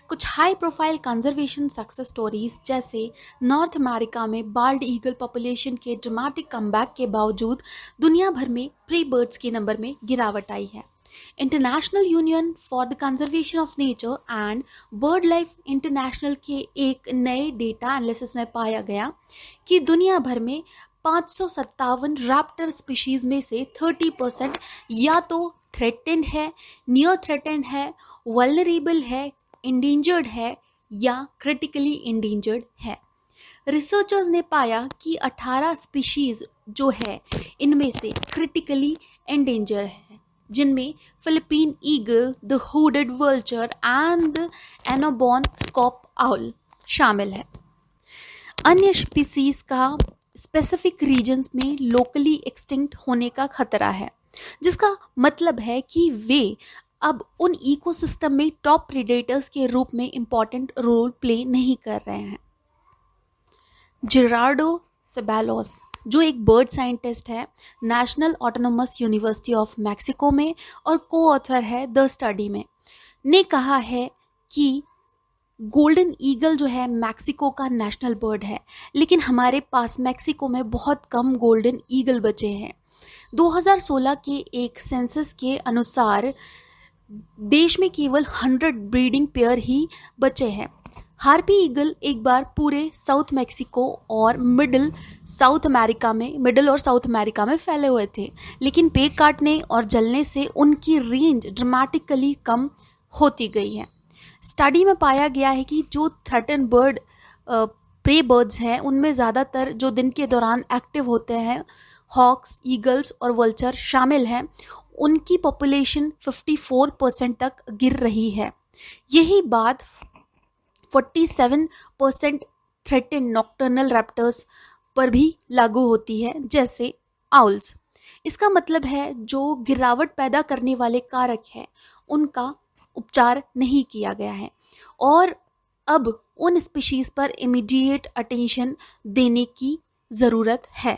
कुछ high profile conservation success stories जैसे north America में बाल्ड ईगल पॉपुलेशन के ड्रामेटिक कमबैक के बावजूद दुनिया भर में प्री बर्ड्स के नंबर में गिरावट आई है। International union for the conservation of nature and bird life international के एक नए डेटा एनालिसिस में पाया गया कि दुनिया भर में 557 रैप्टर स्पीशीज में से 30% या तो थ्रेटेंड है, नियर थ्रेटेंड है, वल्नरेबल है, इंडेंजर्ड है या क्रिटिकली इंडेंजर्ड है। रिसर्चर्स ने पाया कि 18 स्पीशीज जो है इनमें से क्रिटिकली एंडेंजर है, जिनमें Philippine eagle, the hooded vulture and the Anjouan scops owl शामिल है। अन्य स्पीसीज का स्पेसिफिक रीजन्स में लोकली एक्सटिंक्ट होने का खतरा है, जिसका मतलब है कि वे अब उन इकोसिस्टम में टॉप प्रेडेटर्स के रूप में इंपॉर्टेंट रोल प्ले नहीं कर रहे हैं। जेरार्डो सेबालोस, जो एक बर्ड साइंटिस्ट है national autonomous university of Mexico में और को ऑथर है द स्टडी में, ने कहा है कि गोल्डन ईगल जो है मैक्सिको का नेशनल बर्ड है, लेकिन हमारे पास मैक्सिको में बहुत कम गोल्डन ईगल बचे हैं। 2016 के एक सेंसस के अनुसार देश में केवल 100 ब्रीडिंग पेयर ही बचे हैं। हार्पी ईगल एक बार पूरे साउथ मैक्सिको और मिडिल और साउथ अमेरिका में फैले हुए थे, लेकिन पेड़ काटने और जलने से उनकी रेंज ड्रामेटिकली कम होती गई है। स्टडी में पाया गया है कि जो थ्रेटन बर्ड प्रे बर्ड्स हैं उनमें ज़्यादातर जो दिन के दौरान एक्टिव होते हैं हॉक्स, ईगल्स और वल्चर शामिल हैं, उनकी पॉपुलेशन 54% तक गिर रही है। यही बात 47% थ्रेटेन नॉक्टर्नल रैप्टर्स पर भी लागू होती है, जैसे आउल्स। इसका मतलब है जो गिरावट पैदा करने वाले कारक हैं उनका उपचार नहीं किया गया है और अब उन स्पीशीज पर इमीडिएट अटेंशन देने की ज़रूरत है।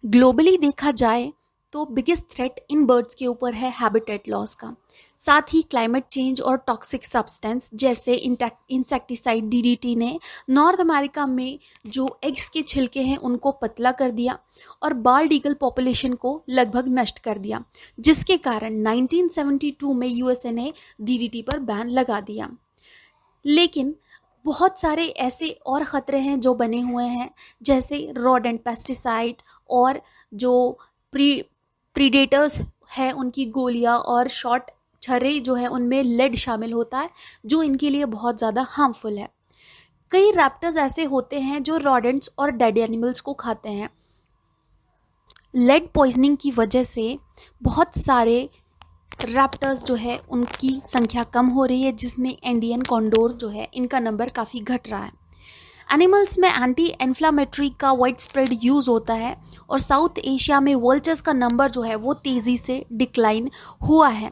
ग्लोबली देखा जाए तो बिगेस्ट थ्रेट इन बर्ड्स के ऊपर है हैबिटेट लॉस का, साथ ही क्लाइमेट चेंज और टॉक्सिक सब्सटेंस जैसे इंसेक्टिसाइड डीडीटी ने नॉर्थ अमेरिका में जो एग्स के छिलके हैं उनको पतला कर दिया और बाल्ड ईगल पॉपुलेशन को लगभग नष्ट कर दिया, जिसके कारण 1972 में यूएसए ने डीडीटी पर बैन लगा दिया। लेकिन बहुत सारे ऐसे और ख़तरे हैं जो बने हुए हैं, जैसे रोडेंट पेस्टिसाइड और जो प्रीडेटर्स है उनकी गोलियां और शॉट छर्रे जो है उनमें लेड शामिल होता है, जो इनके लिए बहुत ज़्यादा हार्मफुल है। कई रैप्टर्स ऐसे होते हैं जो रोडेंट्स और डेड एनिमल्स को खाते हैं। लेड पॉइजनिंग की वजह से बहुत सारे रैप्टर्स जो है उनकी संख्या कम हो रही है, जिसमें इंडियन कॉन्डोर जो है इनका नंबर काफ़ी घट रहा है। एनिमल्स में एंटी इन्फ्लामेटरी का वाइड स्प्रेड यूज़ होता है और साउथ एशिया में वल्चर्स का नंबर जो है वो तेज़ी से डिक्लाइन हुआ है।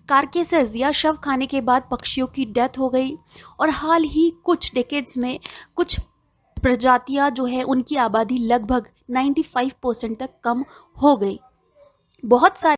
कार्केसेस या शव खाने के बाद पक्षियों की डेथ हो गई और हाल ही कुछ डेकेड्स में कुछ प्रजातियां जो है उनकी आबादी लगभग 95% तक कम हो गई। बहुत सारे